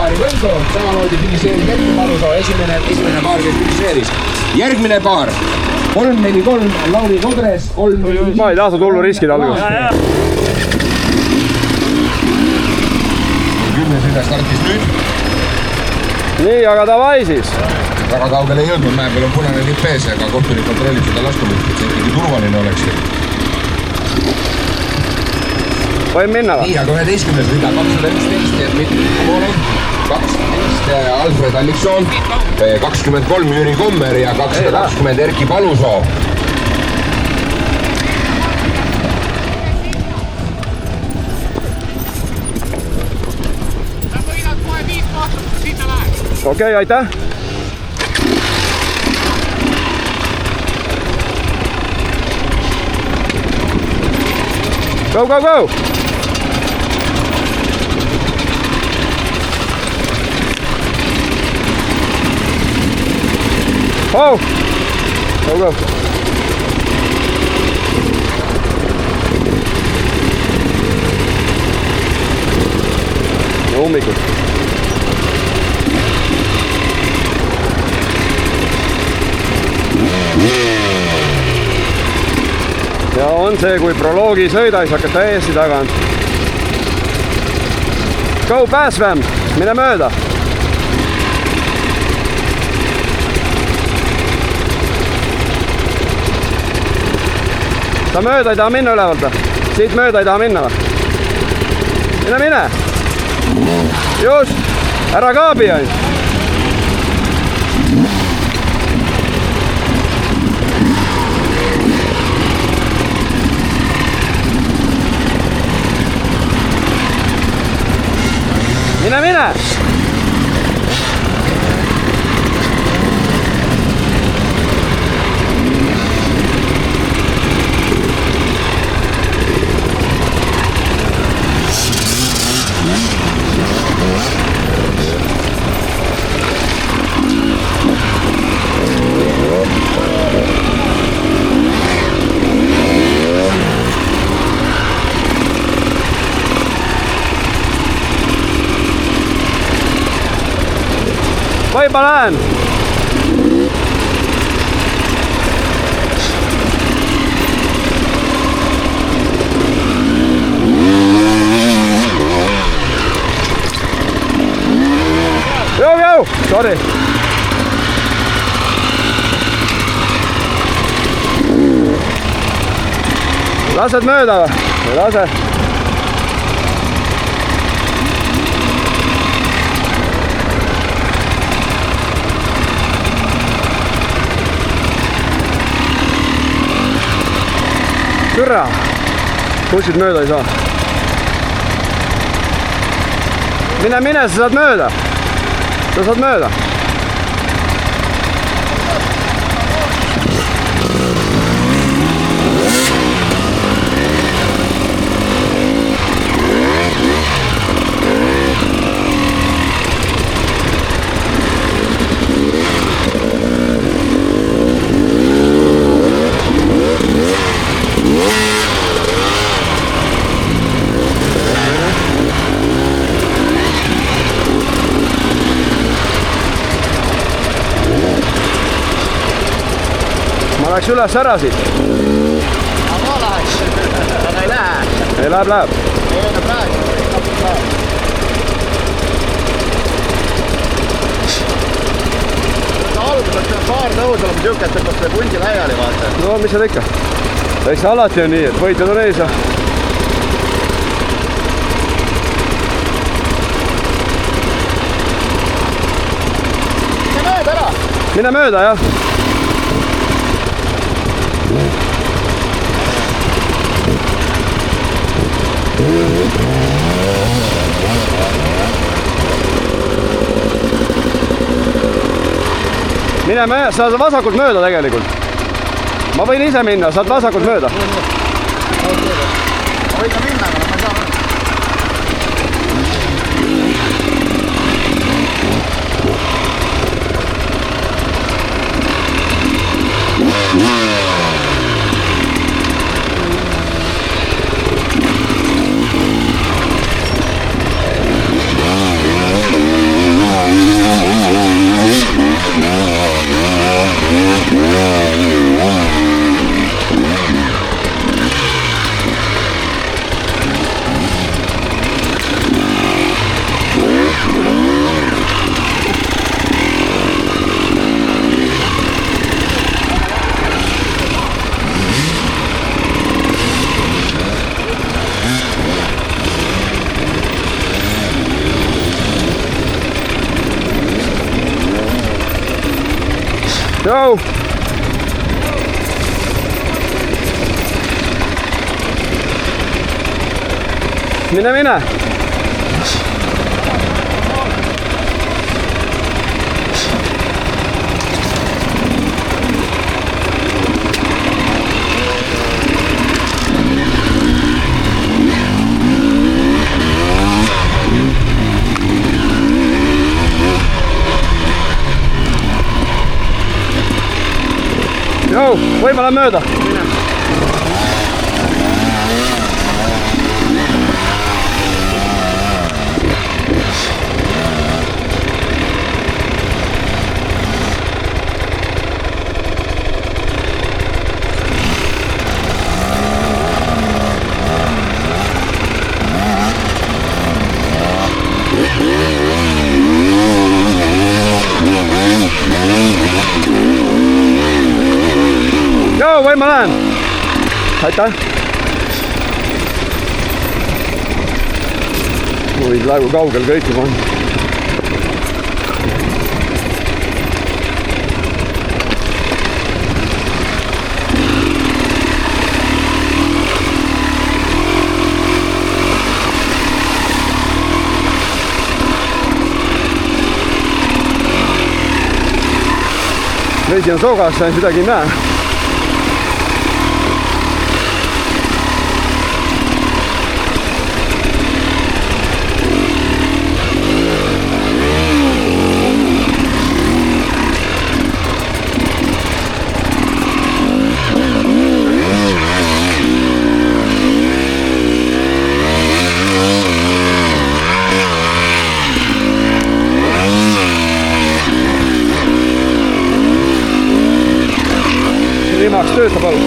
paari võidu, samamoodi finiseeris Erki Palusoo esimene paar, kes finiseeris. Järgmine paar, 3-4-3, Lauri Kodres, 3-4-5. Ma ei tahtnud hullu riskida alguses. Kümnesõida startis nüüd. Nii, aga davai siis. Väga kaugele ei jõudnud, mäe peal on punane lipp ees, aga kohtunik kontrollib seda laskumist, et see ikkagi turvaline olekski. Võin minna või? Nii, aga 11. rida 211 ja Dmitri Komorov, 12 Alfred Allikson, 23 Jüri Kommer ja 220 Erki Palusoo. Okei, aitäh! Go, go, go! Oh! Go, go! Ummikud. Ja on see, kui proloogi sõida, siis hakkad täiesti tagant. Go, pääsvem! Mine mööda! Sa mööda ei taha minna ülevalt või? Siit mööda ei taha minna või? Mine, mine! Just! Ära kaabi ainult! Mine, mine! Vai balan! Go, go! Sorry! Lased mööda või? Ei lase? Türa! Bussid mööda ei saa. Mine, mine, sa saad mööda. Sa saad mööda. Ma läks üles ära siit. Ma läheks, aga ei lähe. Ei, läheb, läheb. Ei, no praegu. Alguses peab paar tõus olema siuke, et tõmbab selle pundi laiali vaata. No mis seal ikka? Eks alati on nii, et võitjad on ees ja... Mine mööda ära! Mine mööda, jah. Mine mööda, sa saad vasakult mööda tegelikult. Ma võin ise minna, saad vasakult mööda. Ma võin ka minna, aga ma ei saa mööda. Joo. Mine. Joo, voimalla myötä. Joo, voima lähen. Aitäh. Võid praegu kaugel kõiki panna. Vesi on soogas, sain midagi ei näe. Limaks töötab all.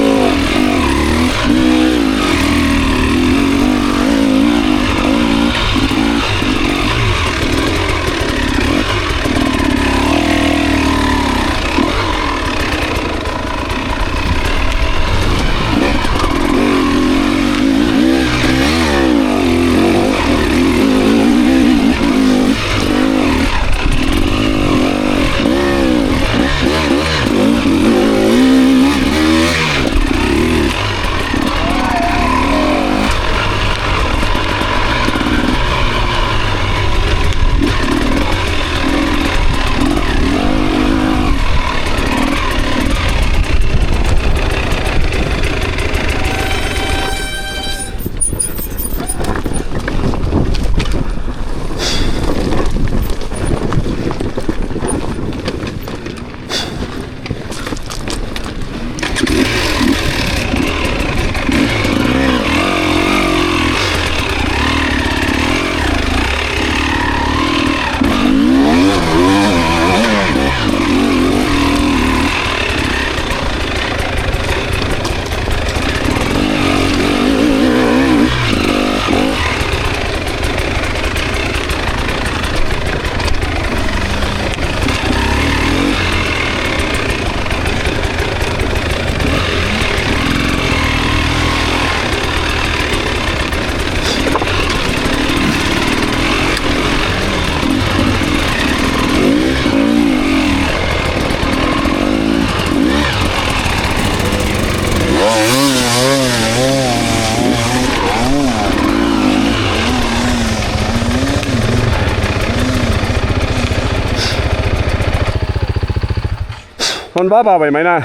On vaba või ma ei näe?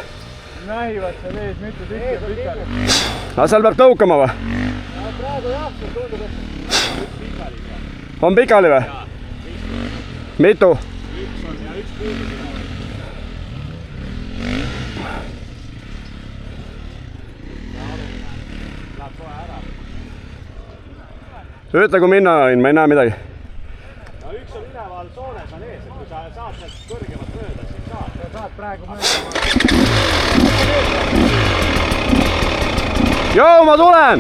Nähivad seal ees mitu tükki pikali. Aga seal peab tõukama või? Praegu jah, see tundub, et üks pikali. On pikali või? Mitu? Üks on ja üks puudu sina. Läheb kohe ära. Ütle kui minna võin, ma ei näe midagi. No üks on üleval soones on ees, et kui sa saad sealt kõrgemat mööda, siis saad. Sa saad praegu mööda. Joo, ma tulen!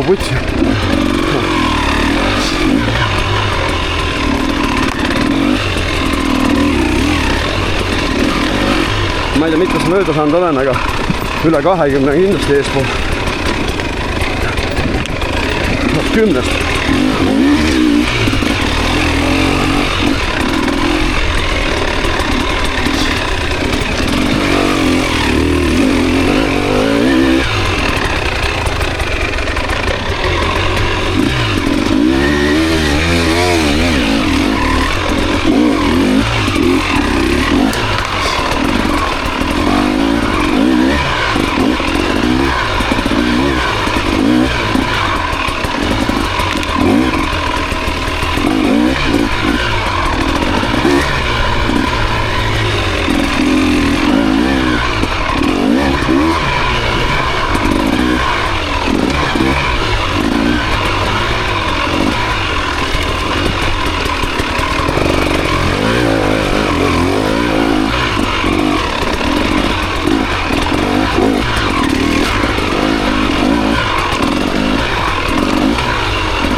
putsi. Ma ei tea, mitmes mööda saanud olen, aga üle 20 kindlasti eespool. 10-st.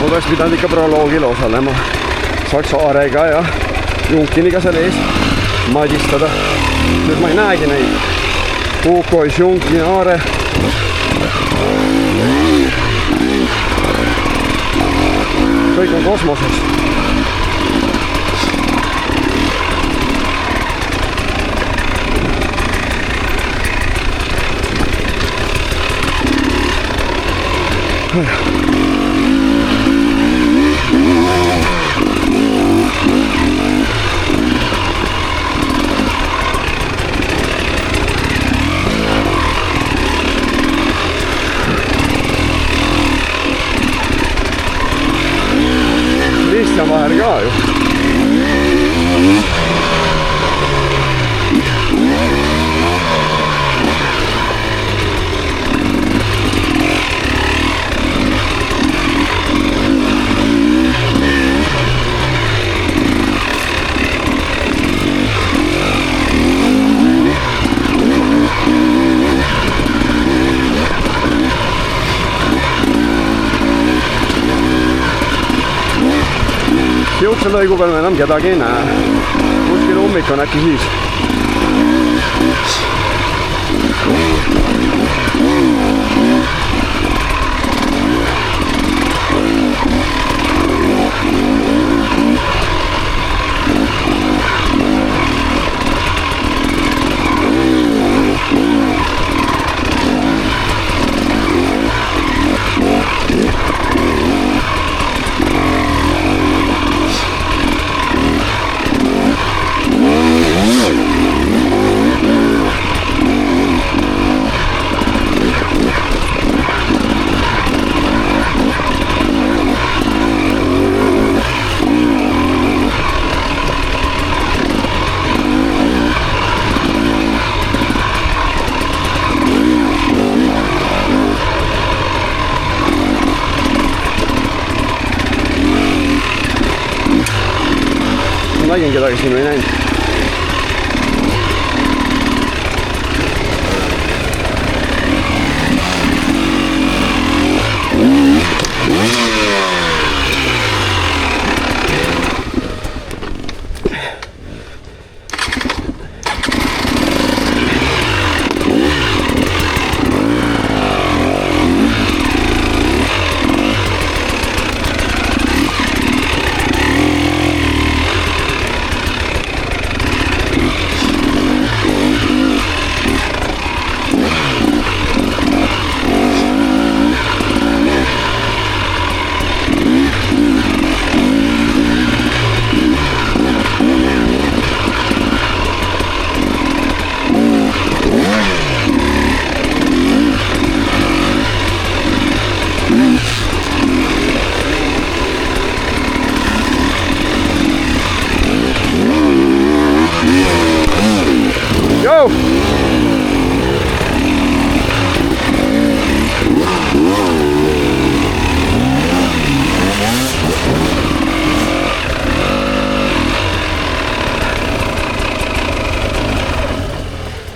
Oleks pidanud ikka proloogil osalema. Saaks Aarega ja Junkiniga seal ees madistada. Nüüd ma ei näegi neid. Ukois, Junkin, Aare. Kõik on kosmoses. Lihtsam vahel ka ju. Siukse lõigu peal me enam kedagi ei näe. Kuskil ummik on äkki siis. Nägin kedagi siin või näinud.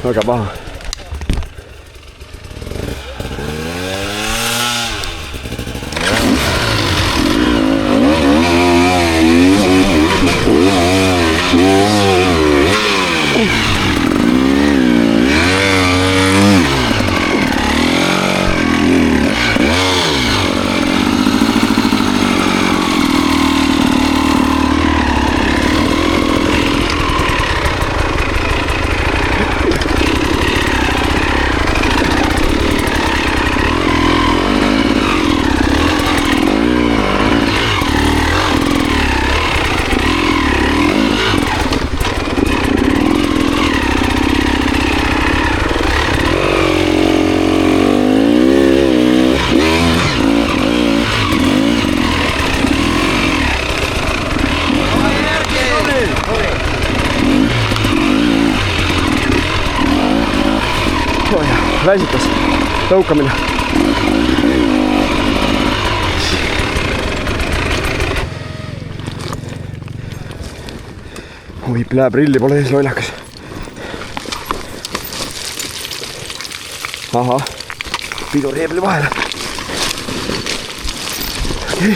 Väga paha. Väsitas tõukamine. Oi, prilli pole ees lollakas. Aha, pidur heebli vahele. Okay.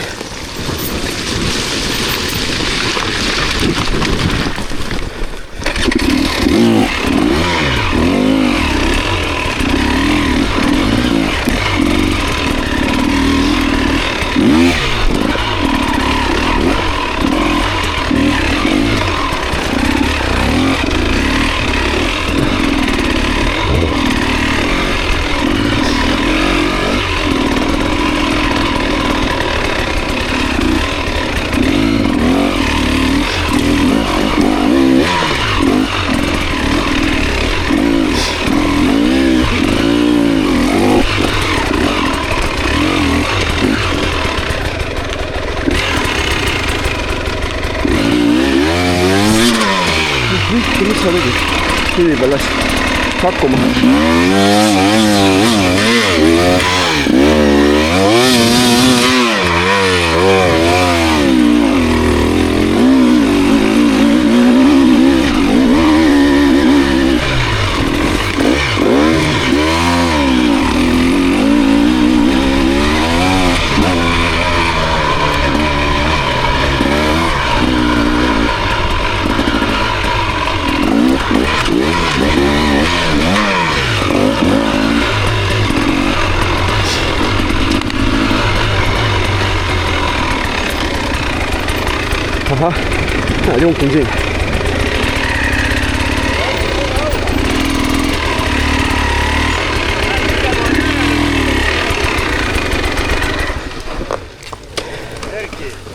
Mis sa tegid? Kivi peal läks hakkuma. Ahah, näed, junkin siin.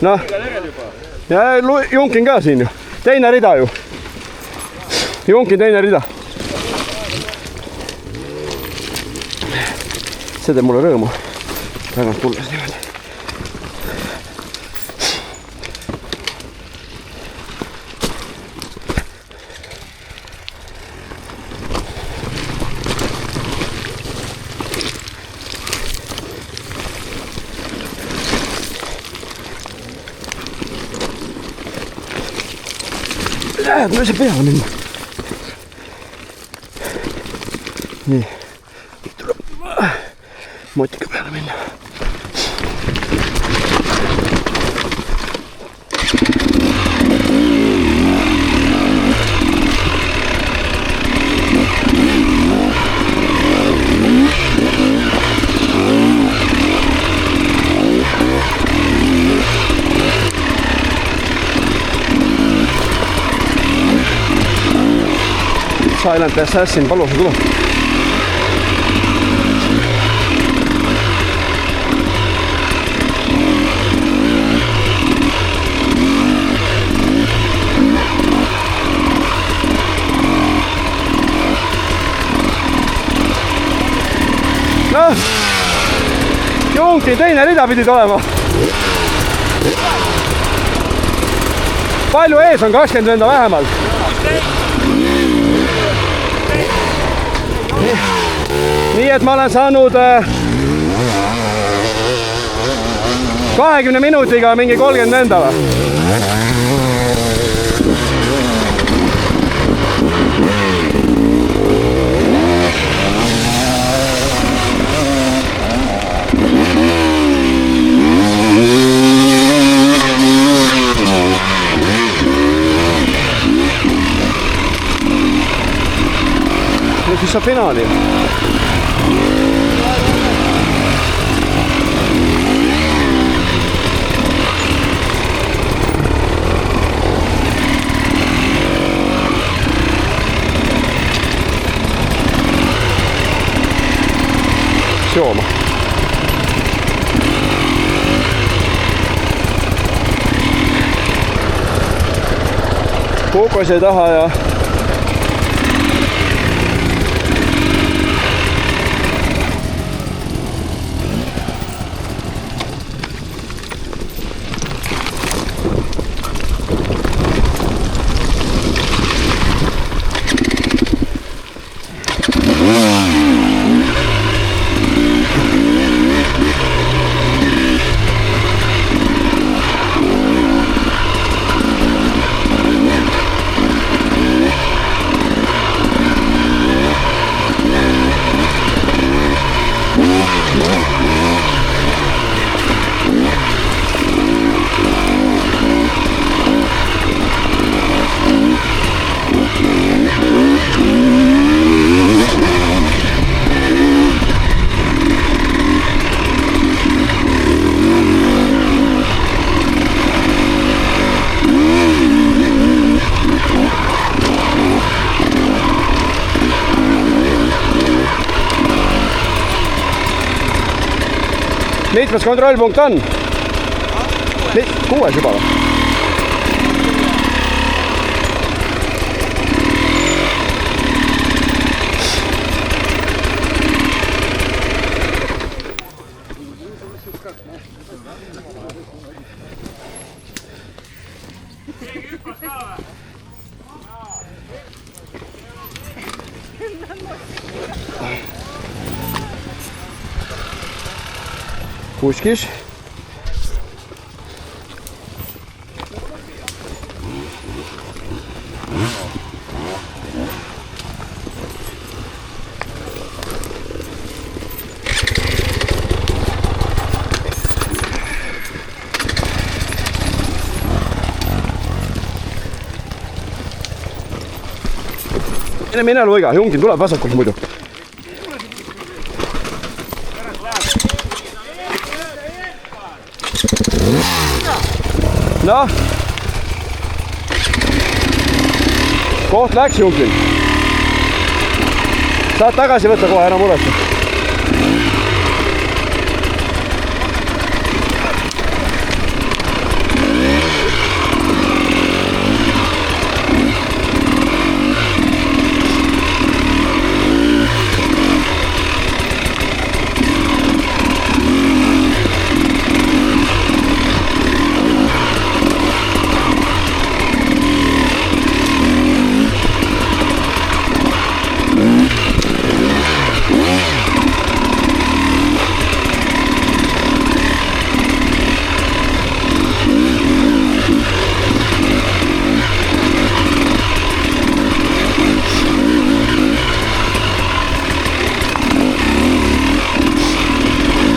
Noh, ja junkin ka siin ju. Teine rida ju. Junkin teine rida. See teeb mulle rõõmu. Tagant pulles niimoodi. Lähed, ma ei saa peale minna. Nii. Tuleb motika peale minna. Silent Assassin palusa tuleb. Noh, junki teine rida pidid olema. Palju ees on 20 venda vähemalt? Nii et ma olen saanud 20 minutiga mingi 30 vendala. Siis saab finaali. Jooma. Kuukos ei taha ja mitmes kontrollpunkt on? 6 juba või? Puskis. Mine Luiga, Jungin tuleb vasakult muidu. Noh, koht läks Jungin. Saad tagasi võtta kohe, ära muretse.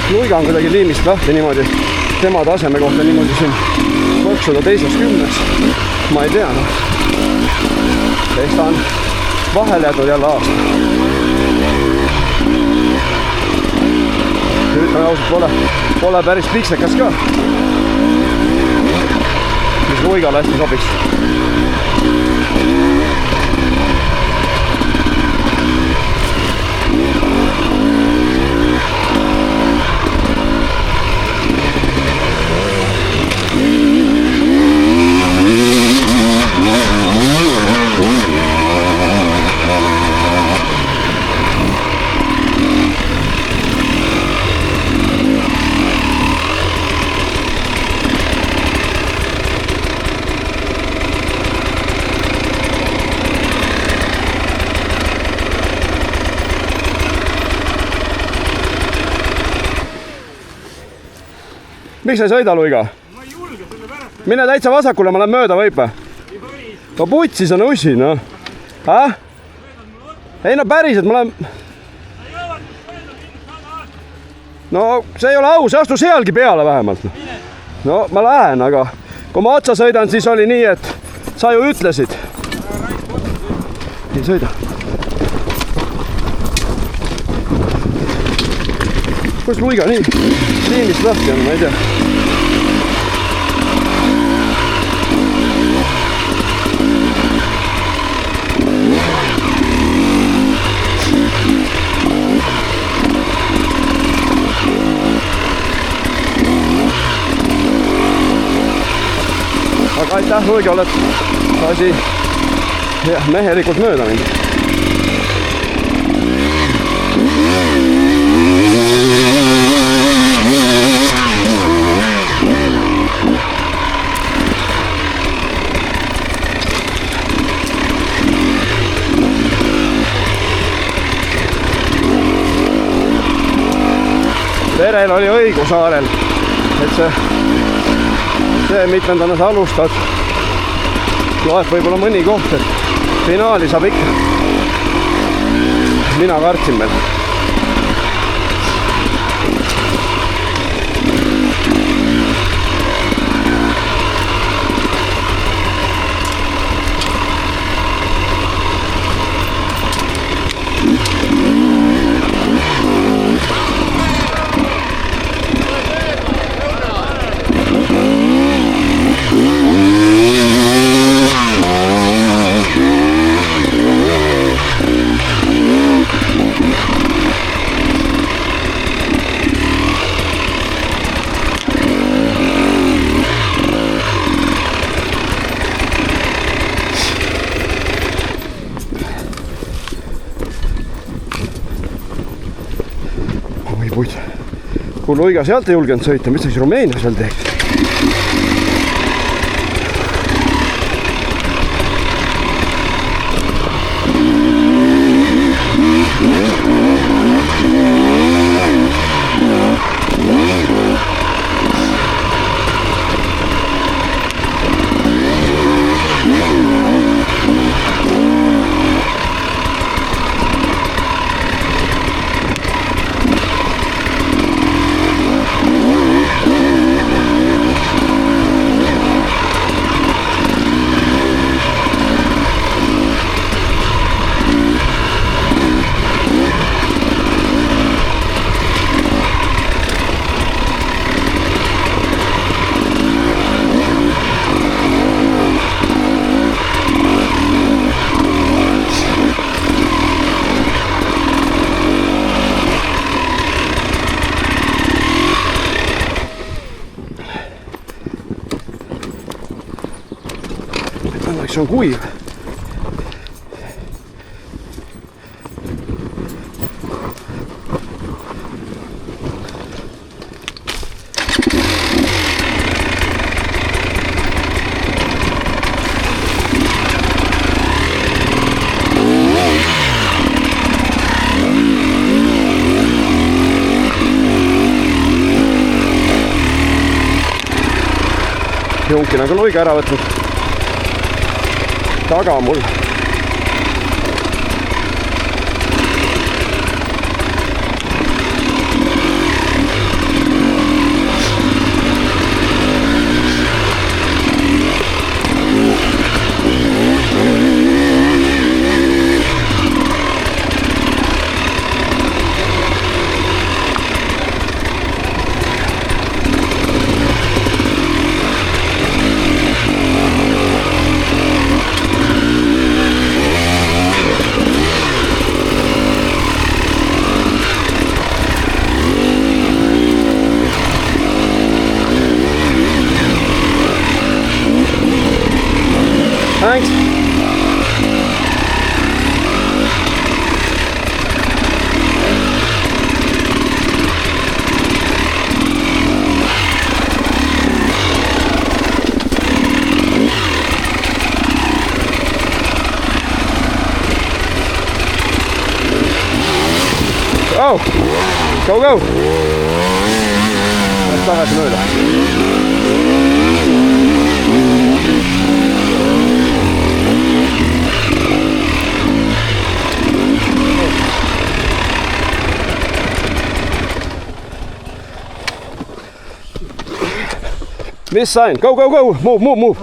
Luiga on kuidagi liimist lahti niimoodi, tema taseme kohta niimoodi siin võksuda teises 10. Ma ei tea, noh. Eks ta on vahele jätnud jälle aasta. Ütleme ausalt, pole päris piksekas ka. Mis Luigale hästi sobiks. Miks ei sõida, Luiga? Ma ei julge selle pärast. Mine täitsa vasakule, ma lähen mööda võib või? No putsis on usi, noh. Häh? Ei no päriselt, ma lähen... No see ei ole aus, astu sealgi peale vähemalt. No ma lähen, aga kui ma otsa sõidan, siis oli nii, et sa ju ütlesid. Ei sõida. Kus Luiga nii liimist lahti on, ma ei tea. Aga aitäh, Luiga, oled asi mehelikult mööda mind. Verel oli õigus Aarel, et see mitmendana sa alustad. Loeb võib-olla mõni koht, et finaali saab ikka. Mina kartsin veel. Kui Luiga sealt ei julgenud sõita, mis ta siis Rumeenias veel teeks? See on kuiv. Junkin on ka Luiga ära võtnud. Taga mul. Thanks. Oh, go. Läks tagasi mööda. This sign. Go. Move.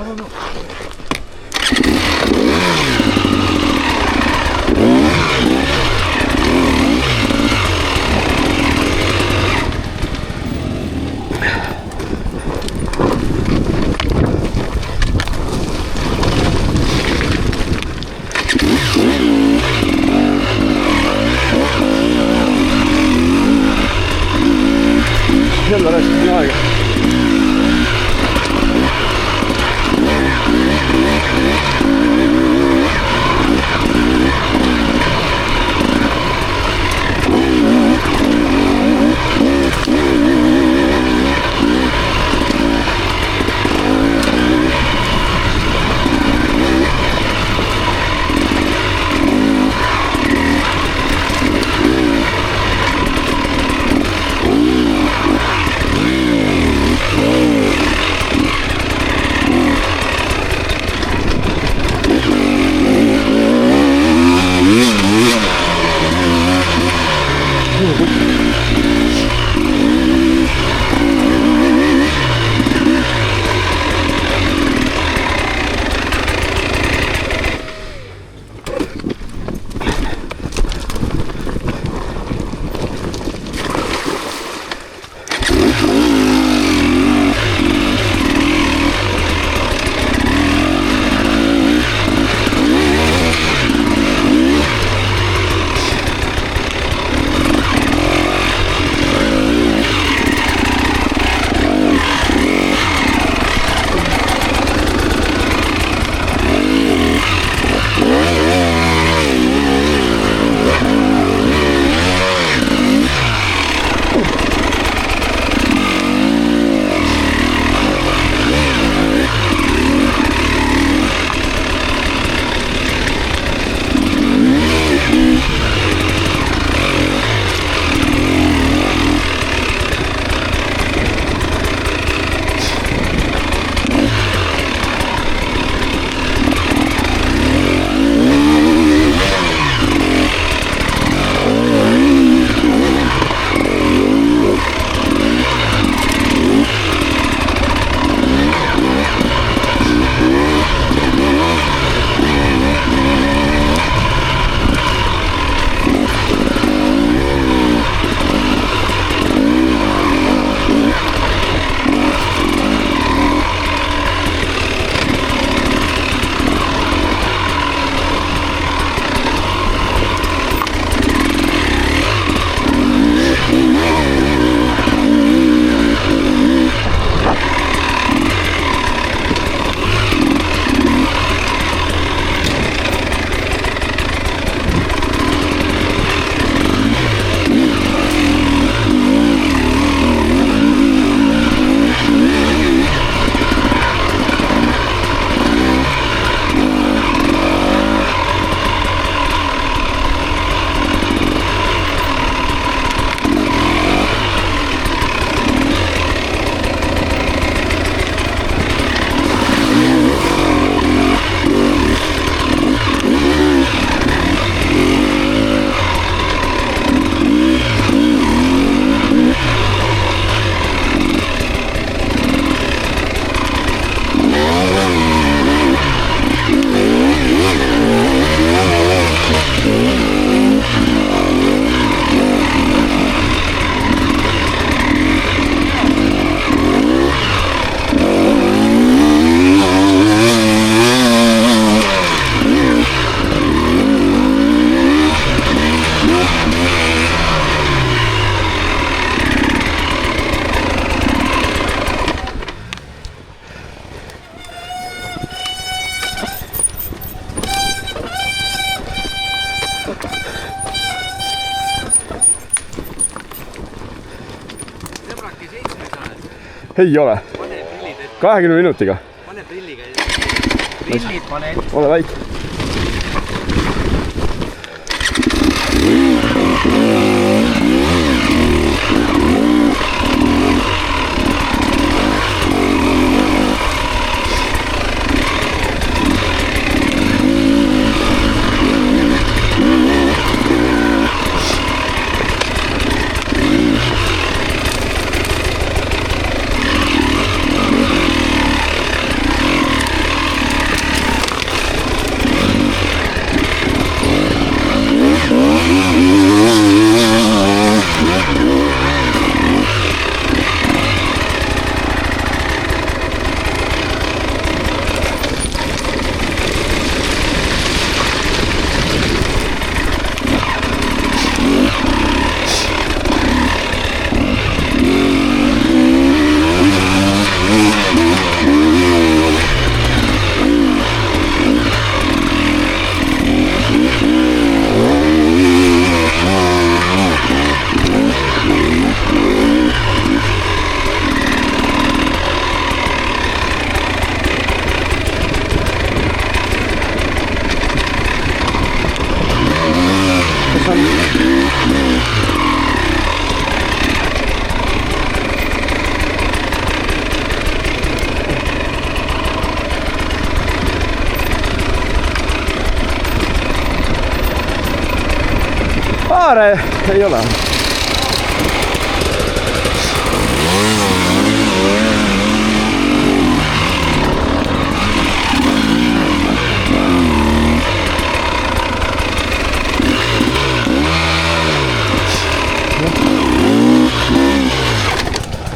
Ei ole. 20 minutiga. Pane prilliga. Prillid pane ette. Ole väike. Aare ei ole.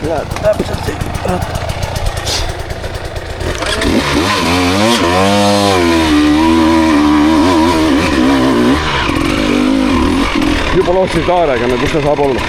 Ja, täpselt siit. Juba lootsin Taarega, kus ta saab olla.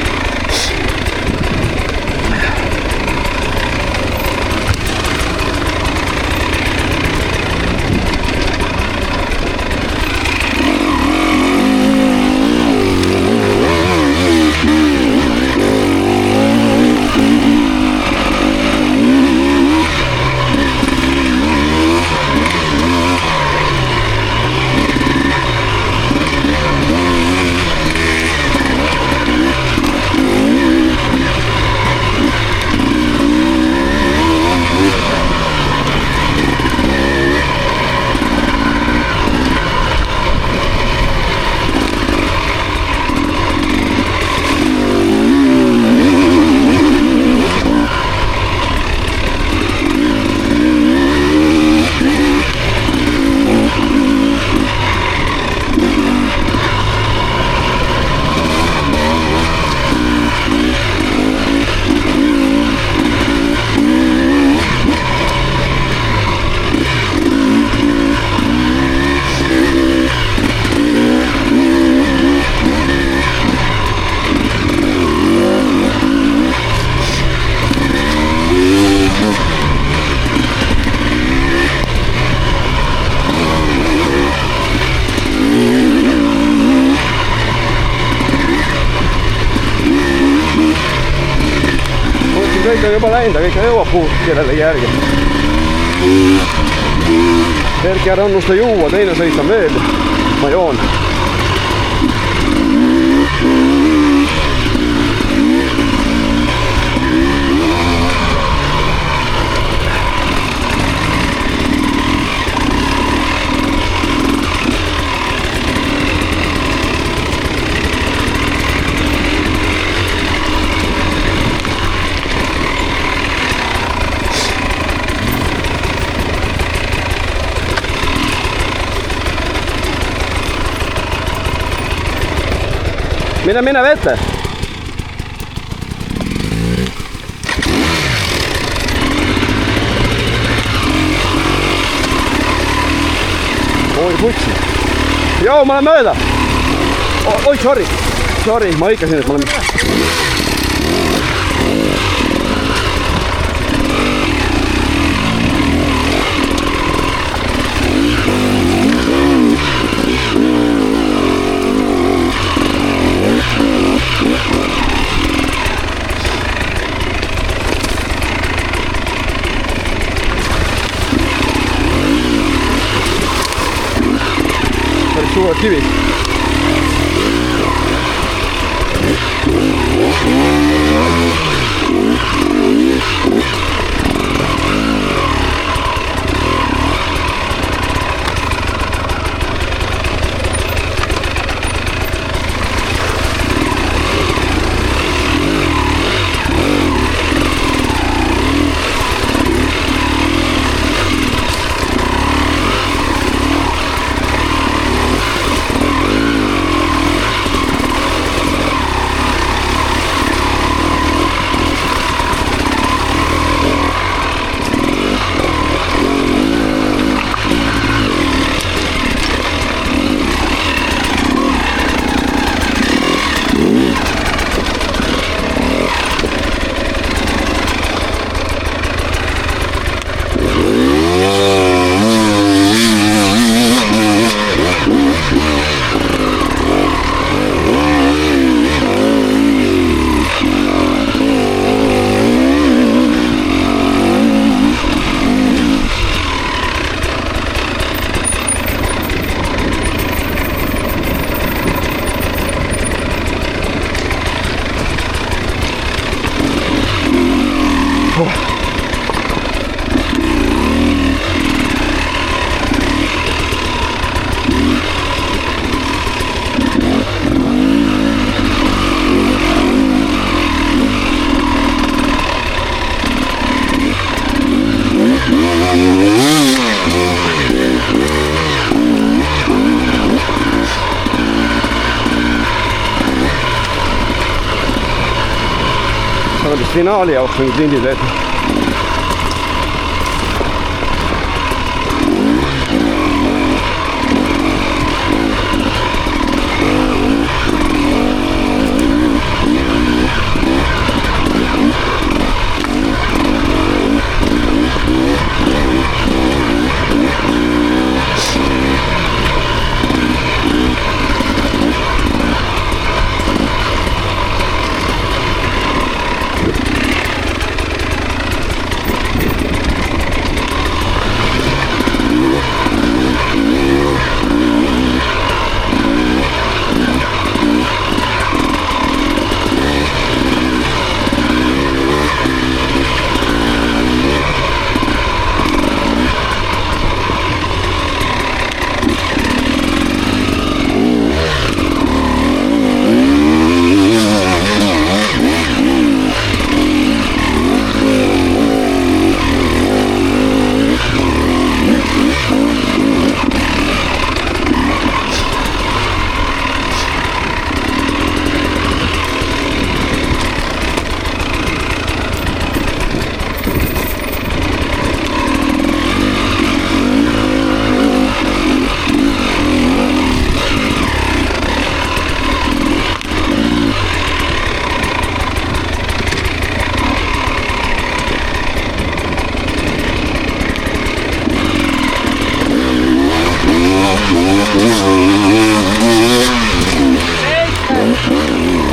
Kõik on juba läinud, aga ikka jõuab puud kellelegi järgi. Erki, ära unnusta juua, teine sõit on veel. Ma joon. Mine vette. Oi, putsi. Joo, ma olen mööda. Oi, sorry, ma hõikasin, et ma olen... suured kivid. Finaali jaoks mingid lindid veel.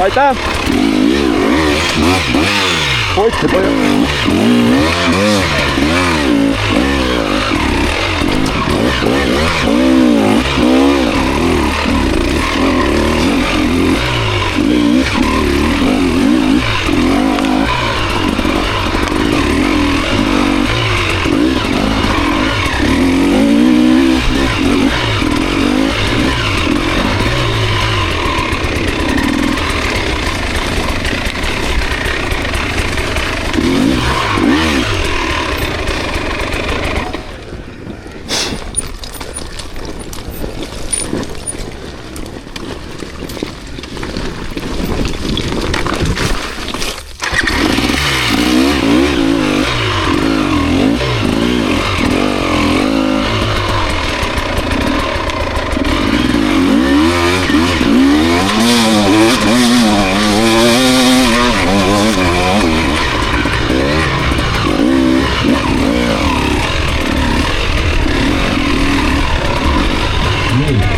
Aitäh! Hoidke palju!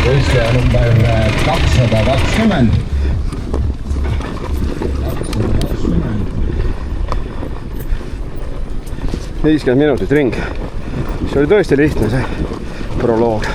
võistleja number 220. 50 minutit ring. See oli tõesti lihtne see proloog.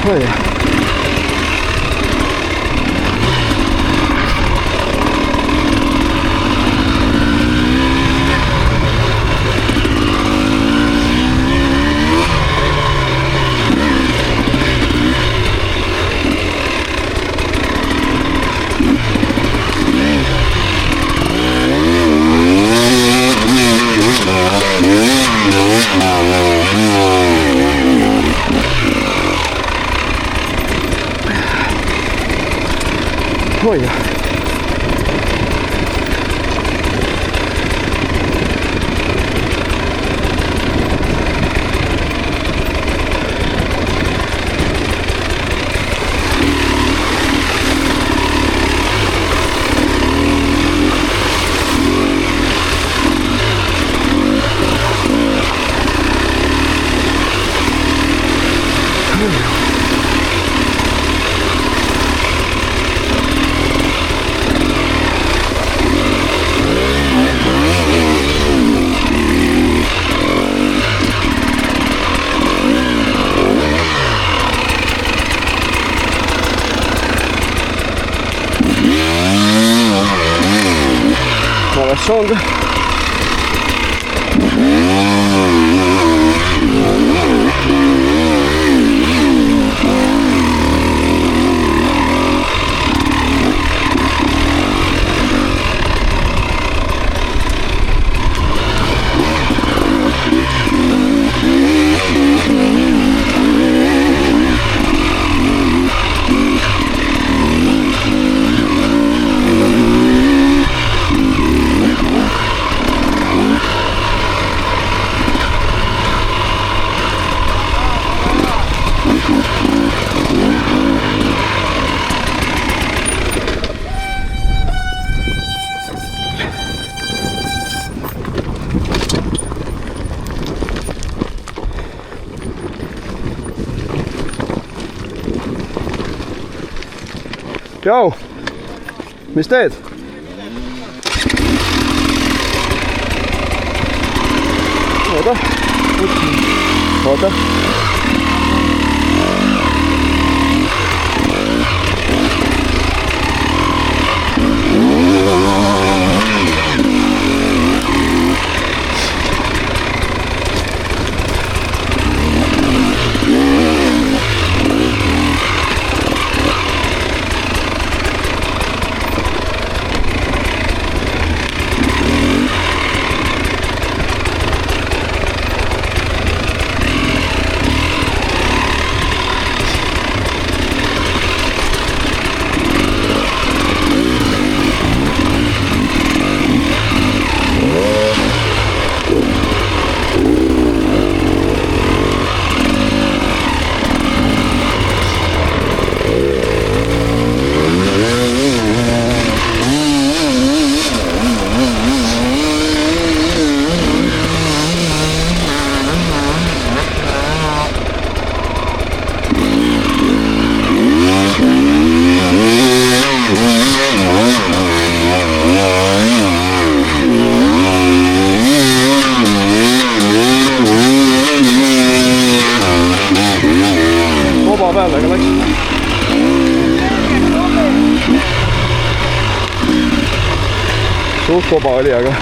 Oi. Oi. Vales suunta. Joo, mis teed? Oota. pealega läks. Suht koba oli, aga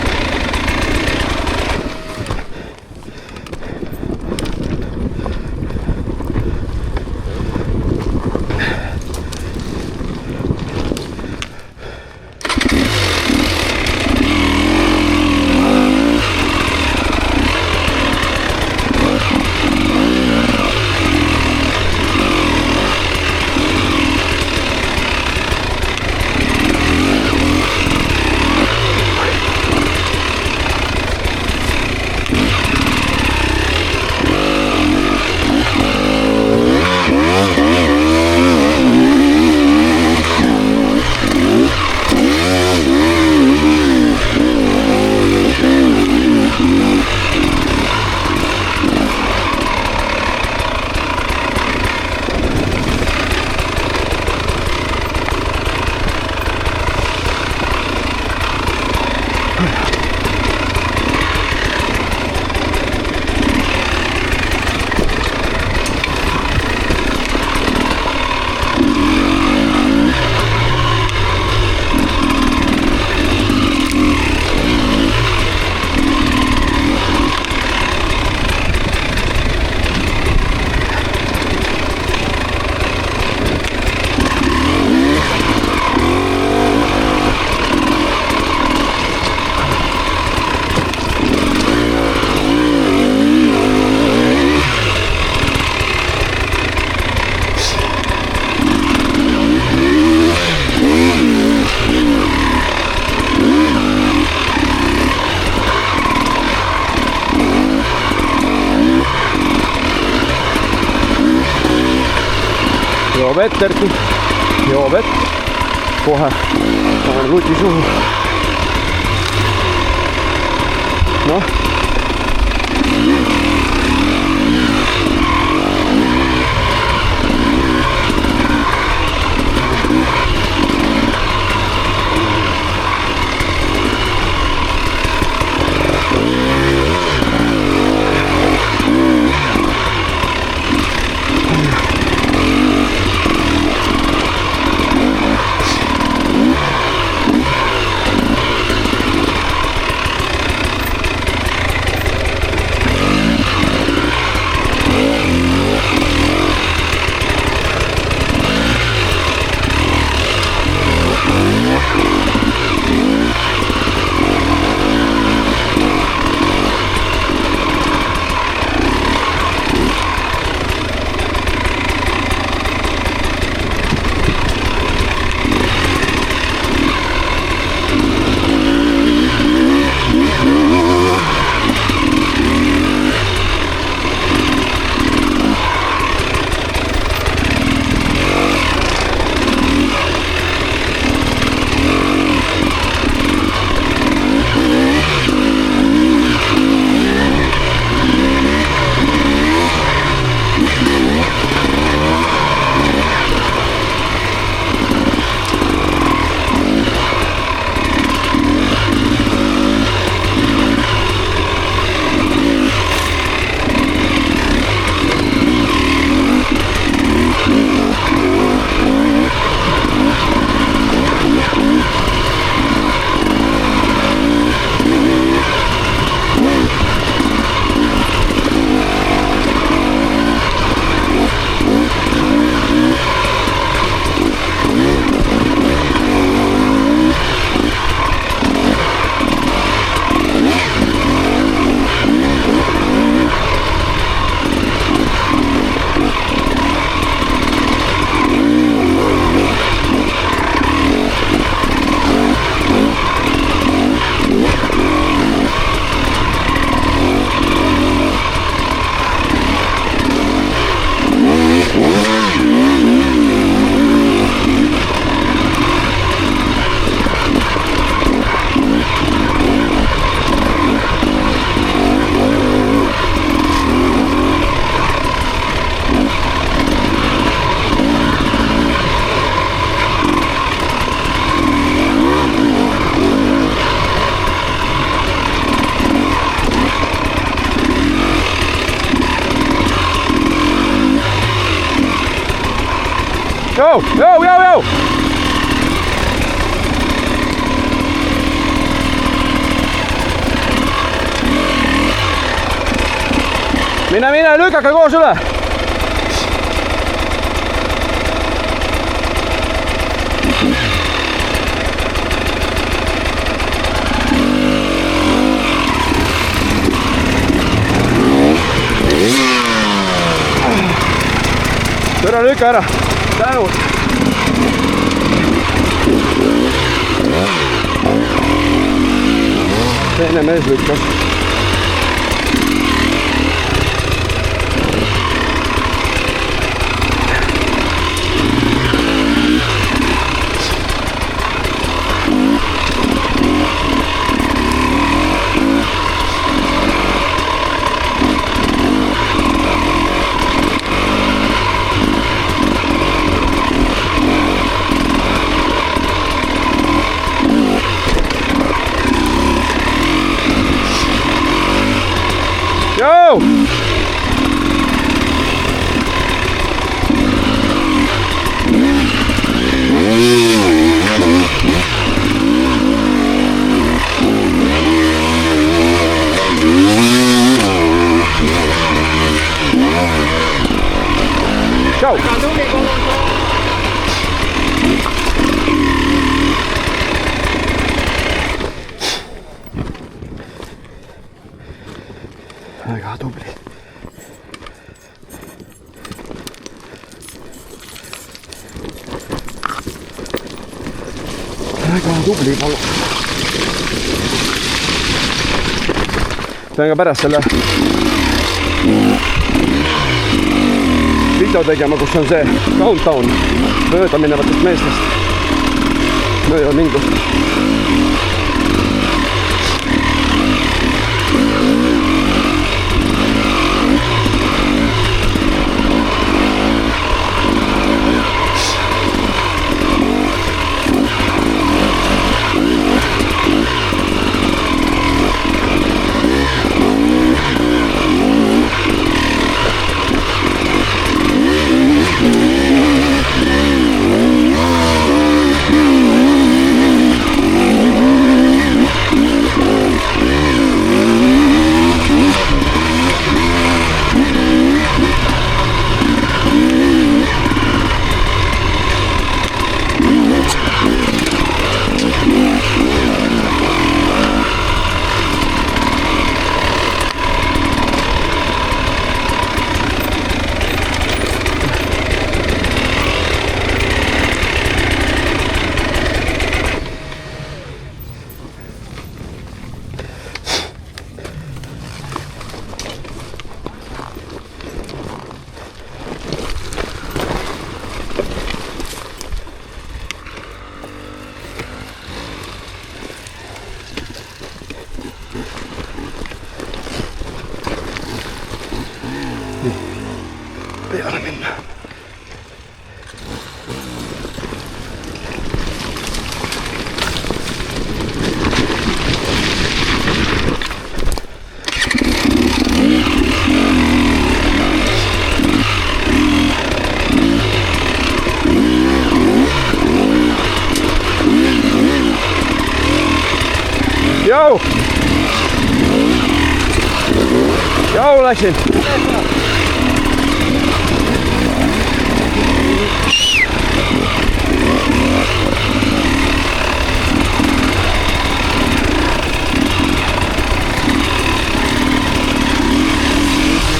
joo vett, Erki. Joo vett. Kohe panen luti suhu. Noh. Go, go, go, go! Mine, mine, lükake koos üle! Tere, lükka ära! Tänud! Teine mees lükkas. Go! Go! Väga tubli. Väga tubli, palun. Pean ka pärast selle video tegema, kus on see countdown mööda minevatest meestest mööda mindud. Peale minna. Jou! Jou läksin!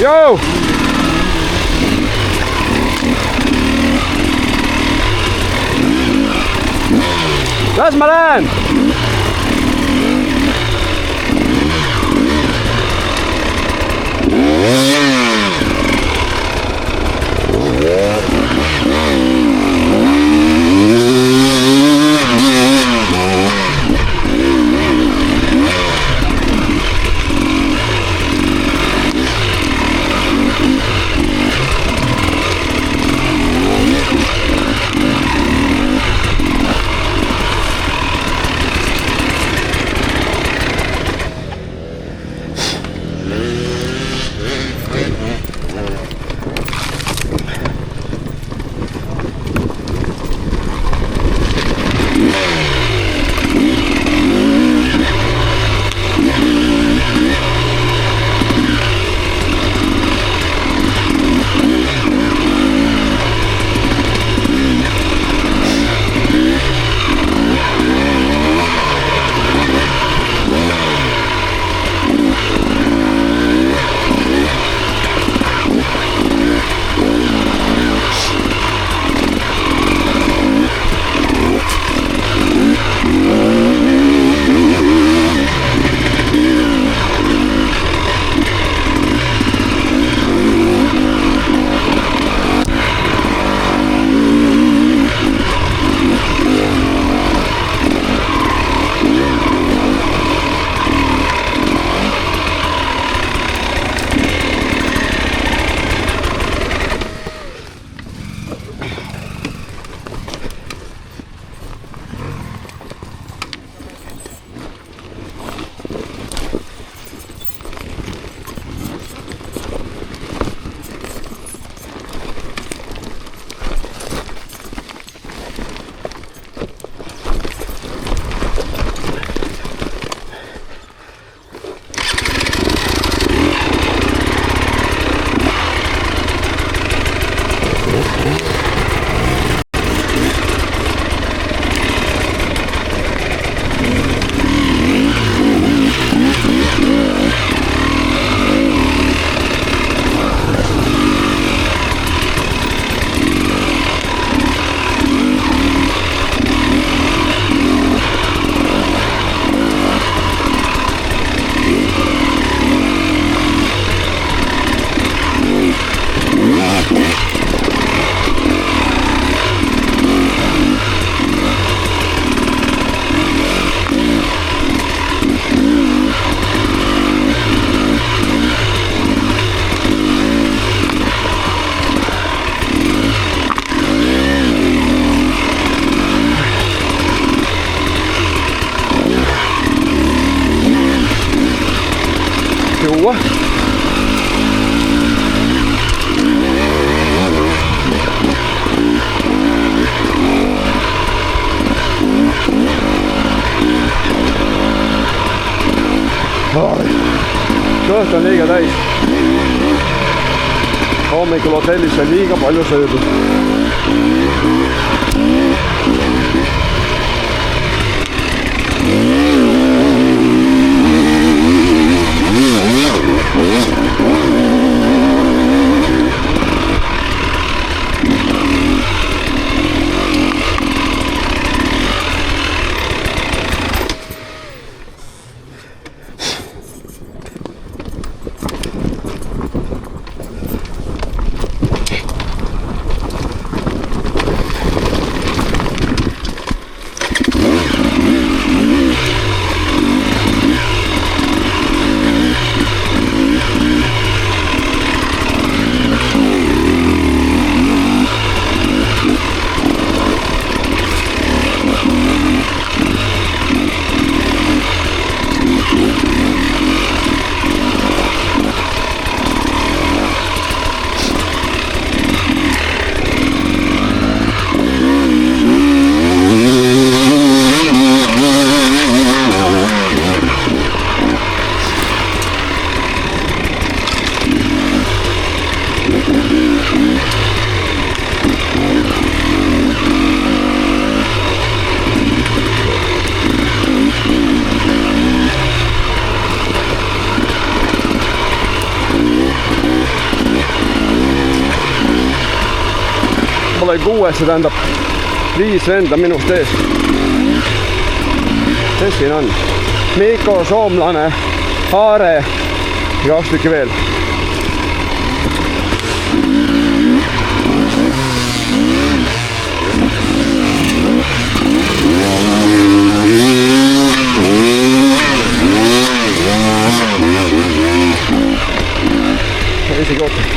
Yo! Las ma lähen! juua. Kõht on liiga täis. Hommikul hotellis on liiga palju söödud. Olen 6, see tähendab 5 venda minust ees. Kes siin on? Mikko, soomlane, Aare ja 2 tükki veel. Isegi oota.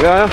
Ja.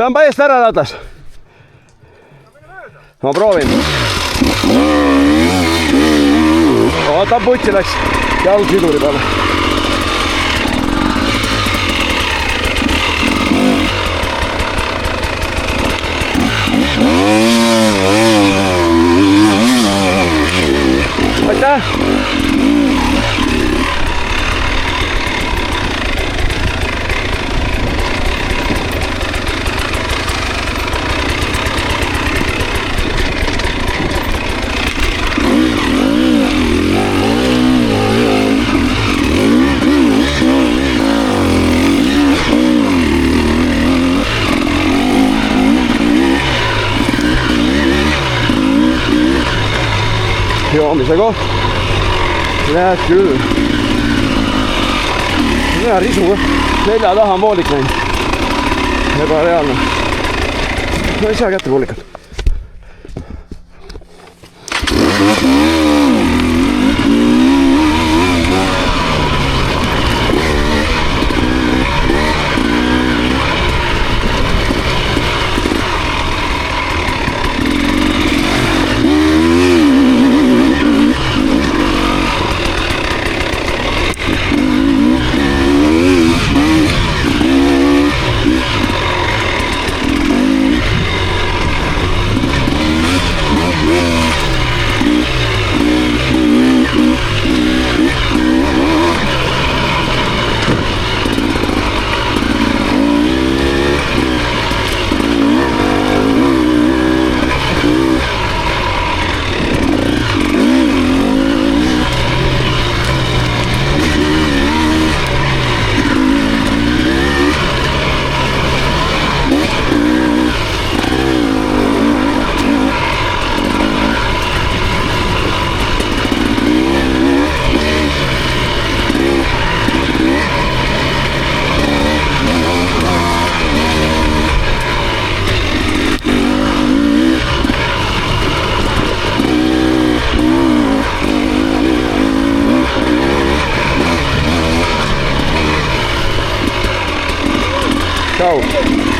tõmba eest ära, Ratas. Ma proovin. Ta putsi läks jalg siduri peale. Aitäh! joomise koht. Lähed küll. Hea risu, nelja taha on voolik läinud. Ebareaalne. No ei saa kätte voolikat. Ciao.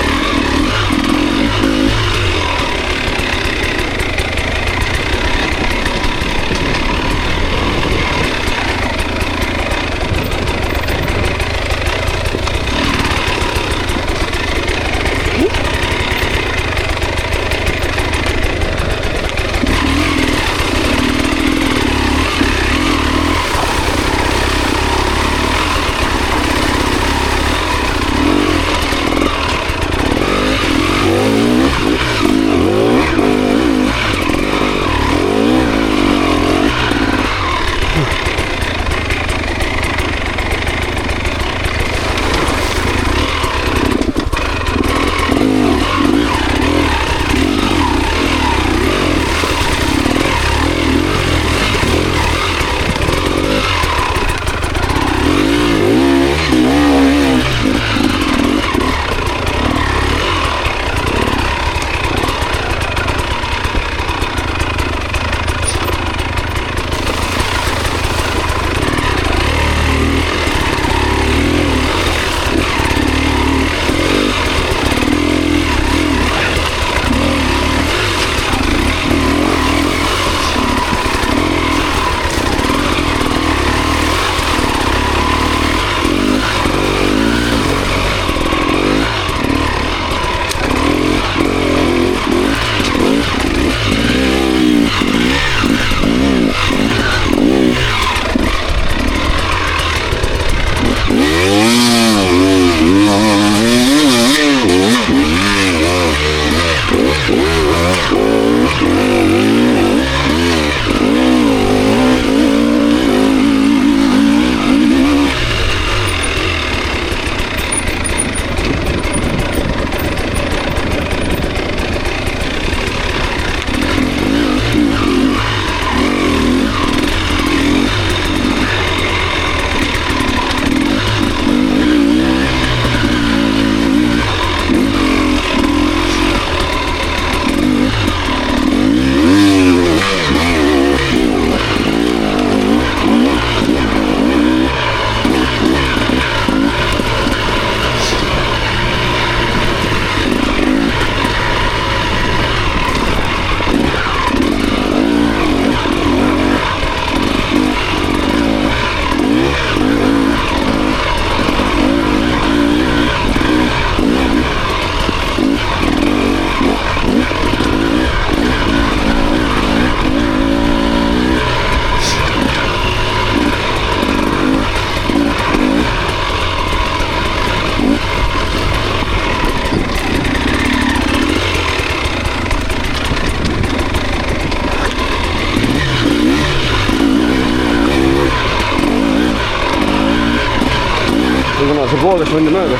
poolteist tundi mööda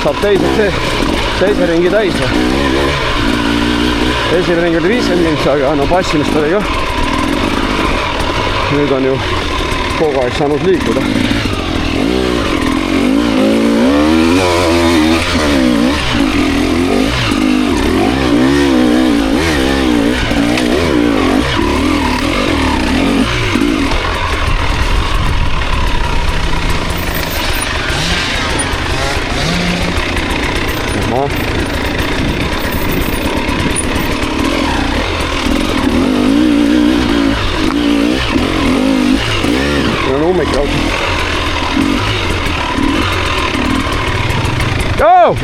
saab teise ringi täis. Esimene ring oli 50 minti, aga no passimist oli ka nüüd on ju kogu aeg saanud liikuda.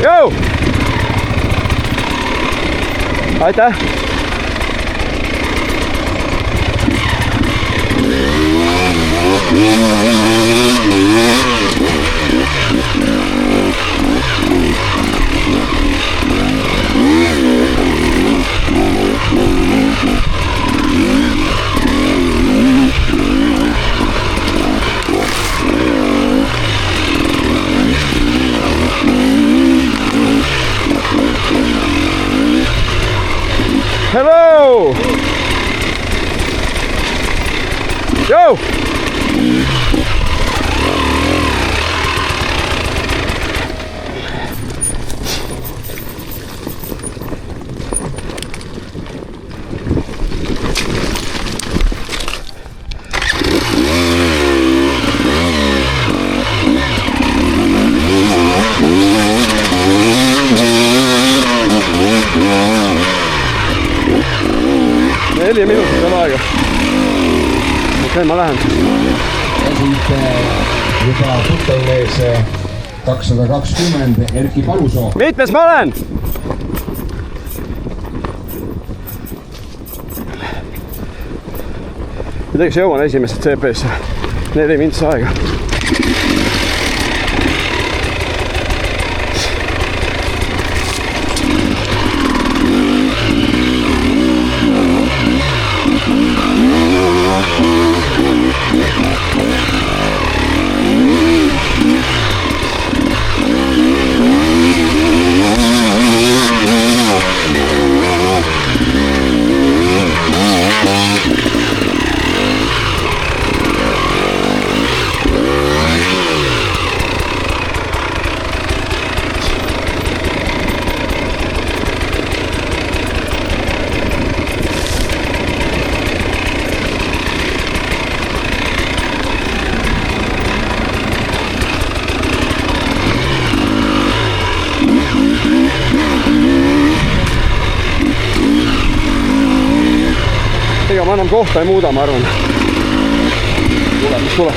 Joo! Aitäh! Hello! Yo! Neli minutit on aega. Okei, ma lähen. Ja siit juba putellees 220 Erki Palusoo. Mitmes ma olen? Midagi jõuan esimesed CP-sse. 4 mintsa aega. Ega ma enam kohta ei muuda, ma arvan. Tuleb, mis tuleb.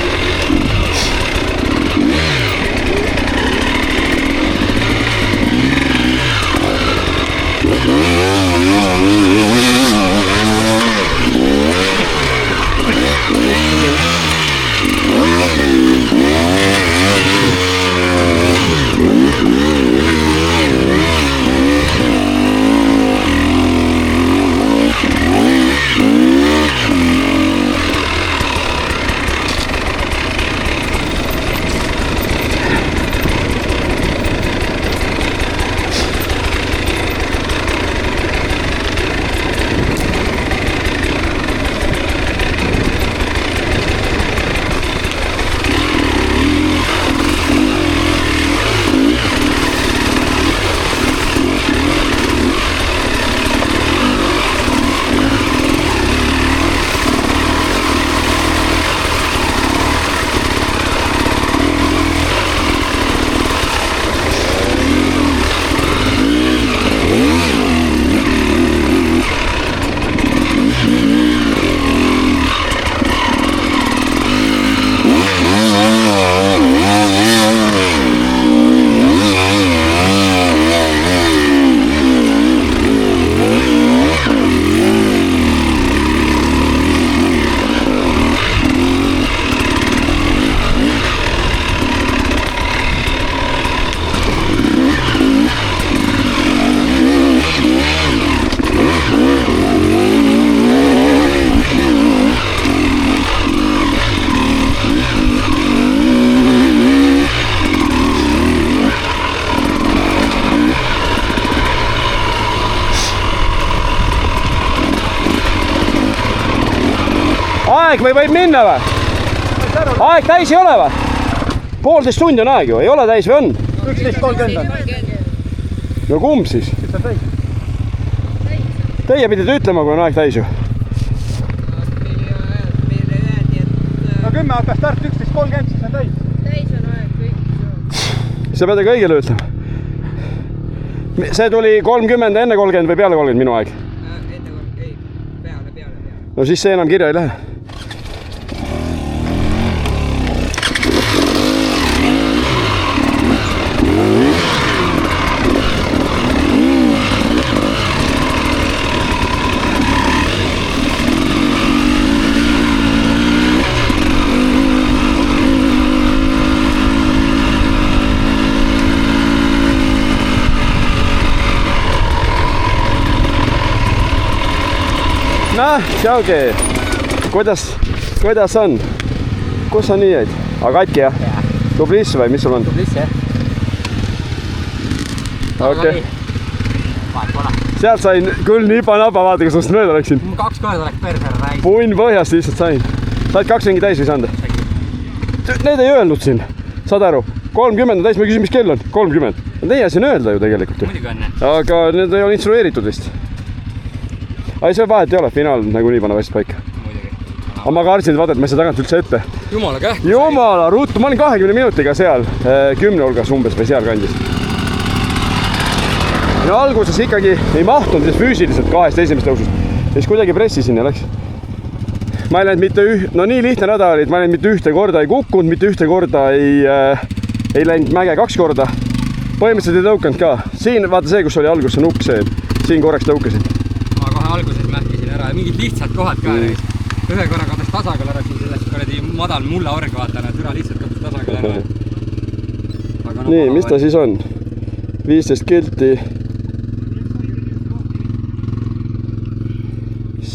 aeg või võib minna või? Aeg täis ei ole või? 1,5 tundi on aeg ju, ei ole täis või on? 11.30 on. No kumb siis? Teie pidid ütlema, kui on aeg täis ju. No 10 hakkas start 11.30, siis on täis. Täis on aeg kõik. Sa pead kõigile ütlema. See tuli 30 enne 30 või peale 30 minu aeg? Ei, peale. No siis see enam kirja ei lähe. Noh, Sjaugi, kuidas on? Kus sa nii jäid? Aga katki jah? Dublisse või mis sul on? Dublisse jah. Okei. Sealt sain küll nipa-napa, vaata, kus must mööda läksin. 2 korda läks perser räis. Punn põhjast lihtsalt sain. Said 2 ringi täis või saanud? Need ei öelnud siin, saad aru? 30 on täis, ma küsin, mis kell on? 30. Teie siin öelda ju tegelikult ju. Muidugi on. Aga need ei ole instrueeritud vist. Ai, see vahet ei ole, finaal nagunii paneb hästi paika. Aga ma kartsin, vaata, et ma ei saa tagant üldse ette. Jumala kähk. Jumala ruttu, ma olin 20 minutiga seal, 10 hulgas umbes või seal kandis. No alguses ikkagi ei mahtunud füüsiliselt 2 esimest tõusust. Siis kuidagi pressisin ja läks. Ma ei läinud mitte no nii lihtne rada oli, et ma ei läinud mitte ühte korda ei kukkunud, mitte ühte korda ei läinud mäge 2 korda. Põhimõtteliselt ei tõukanud ka. Siin, vaata see, kus oli algus, see nukk see. Siin korraks tõukasin. Ma kohe alguses märkisin ära ja mingid lihtsad kohad ka. Ühe korra kadus tasakaal ära, siin sellest kuradi madal mulla org vaatana, türa lihtsalt kadus tasakaal ära. Nii, mis ta siis on? 15 kilti.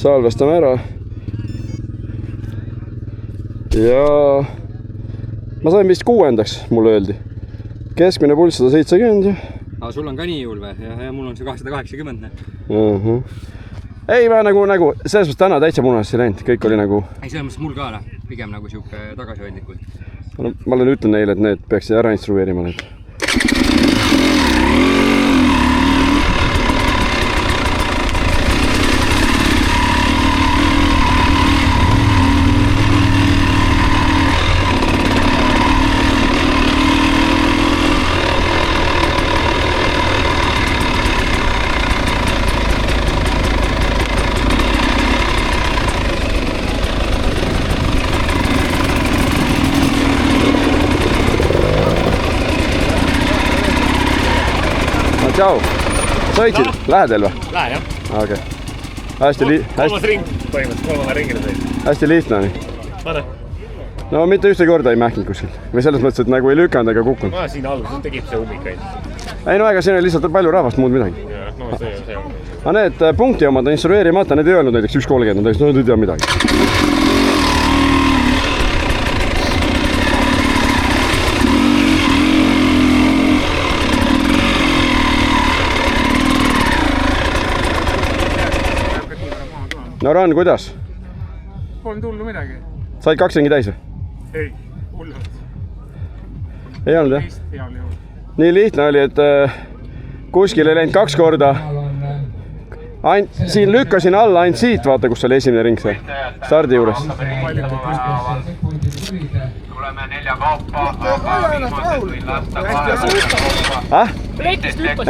Salvestame ära. Ja ma sain vist 6. mulle öeldi. Keskmine pulss 170. Aga sul on ka nii juul või? Ja mul on see 280. Ei, ma nagu selles mõttes täna täitsa punasesse ei läinud. Kõik oli nagu... Ei, selles mõttes mul ka pigem nagu siuke tagasihoidlikult. Ma olen ütlen neile, et need peaksid ära instrueerima need. Tšau, sõitsid lähedal või? Lähen jah. Okei. Hästi kolmas ring, põhimõtteliselt 3. ringile sõid. Hästi lihtne oli. Pane. No mitte ühte korda ei mähkinud kuskil. Või selles mõttes, et nagu ei lükanud ega kukkunud. Ma siin alguses tegid see ummikaid. Ei no ega siin oli lihtsalt palju rahvast, muud midagi. No see on. Aga need punkti omad on instrueerimata, need ei öelnud näiteks 1.30 on täis, no ei tea midagi. No Ran, kuidas? Polnud hullu midagi. Said 2 ringi täis või? Ei, hullult. Ei olnud jah? Heal juhul. Nii lihtne oli, et kuskil ei läinud 2 korda. Siin lükkasin alla ainult siit, vaata kus oli esimene ring see stardi juures. Tuleme 4 kaupa,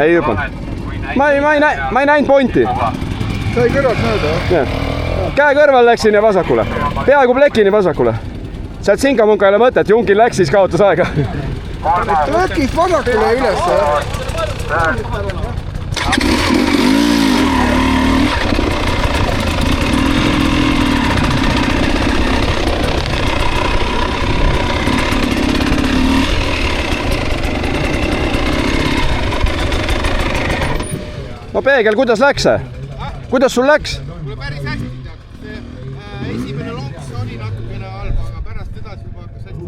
ei hüpanud. Ma ei näinud pointi. Sai kõrvalt mööda? Käe kõrval läksin ja vasakule. Peaaegu plekini vasakule. Sealt sinkamunka ei ole mõtet, Junkil läks, siis kaotas aega. Plekist vasakule üles. No Peegel, kuidas läks see? Kuidas sul läks? Mulle päris hästi tead. Esimene lonks oli natukene halb, aga pärast edasi juba hakkas hästi.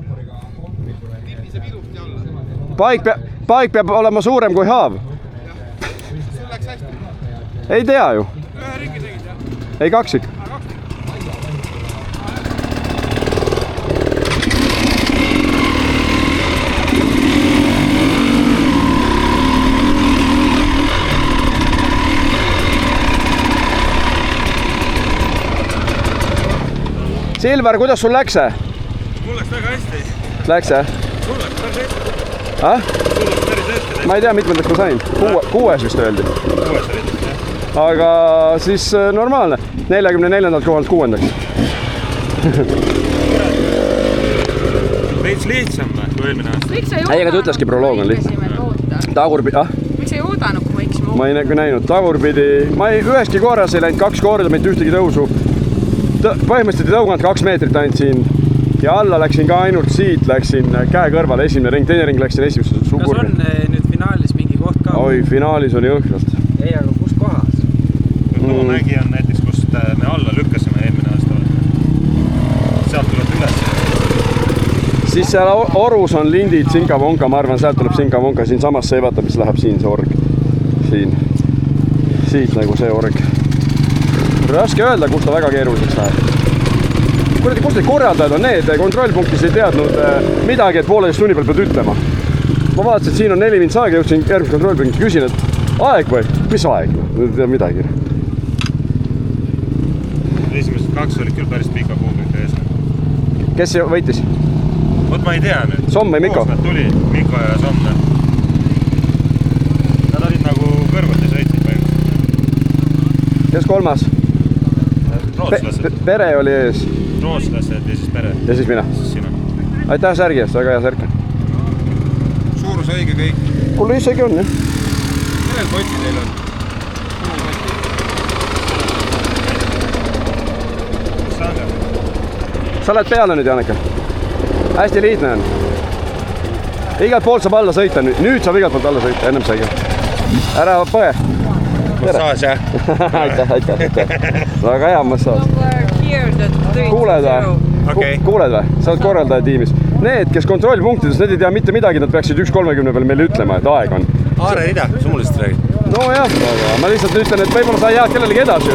Tippi see ilusti alla. Paik peab olema suurem kui haav. Sul läks hästi. Ei tea ju. Ühe ringi tegid jah? Ei 2 ikka. Silver, kuidas sul läks see? Mul läks väga hästi. Läks jah? Sul läks päris hästi. Ah? Sul läks päris hästi. Ma ei tea, mitmendaks ma sain. 6 vist öeldi. 6 olid, jah. Aga siis normaalne. 44. kohalt 6. Veits lihtsam kui eelmine aasta. Miks sa ei Ei, aga ta ütleski, proloog on lihtsam. Tagurpidi, Miks sa ei oodanud, kui ma võiksime ma ei näinud. Tagurpidi, ma ei üheski korras ei läinud 2 korda, mitte ühtegi tõusu. Põhimõtteliselt ei tõuganud 2 meetrit ainult siin. Ja alla läksin ka ainult siit, läksin käe kõrvale esimene ring, teine ring läksin esimese sukurni. Kas on nüüd finaalis mingi koht ka? Oi, finaalis oli jõhkralt. Ei, aga kus kohas? Mägi on näiteks, kust me alla lükkasime eelmine aasta. Sealt tuleb üles. Siis seal orus on lindid, Sinka-Vonka, ma arvan, sealt tuleb Sinka-Vonka, siin samas seevata, mis läheb siin see org. Siin. Siit nagu see org. Raske öelda, kus ta väga keeruliseks läheb. Kuradi, kus need korraldajad on need? Kontrollpunktis ei teadnud midagi, et 1,5 tunni peal pead ütlema. Ma vaatasin, et siin on 4 mints aega, jõudsin järgmise kontrollpunktis, küsin, et aeg või? Mis aeg? Ei tea midagi. Esimesed 2 olid küll päris pika kuupäeva ees. Kes võitis? Vot ma ei tea nüüd. Somm või Mikko? Koos nad tuli, Mikko ja Somm. Nad olid nagu kõrvuti sõitsid põhimõtteliselt. Kes 3? Rootslased. Pere oli ees. Rootslased ja siis pere. Ja siis mina. Siis sina. Aitäh särgi eest, väga hea särk. Suurus õige kõik. Kuule isegi on, jah. Millel koti teil on? Sa lähed peale nüüd, Janeka? Hästi lihtne on. Igalt poolt saab alla sõita nüüd. Nüüd saab igalt poolt alla sõita, ennem sai ka. Ära põe. Massaaž, jah? Aitäh. Väga hea massaas. Kuuled või? Kuuled või? Sa oled korraldaja tiimis. Need, kes kontrollpunktides, need ei tea mitte midagi, nad peaksid 1.30 peal meile ütlema, et aeg on. Aare rida, sa mulle seda räägid? No jah, aga ma lihtsalt ütlen, et võib-olla sa ei jääd kellelegi edasi.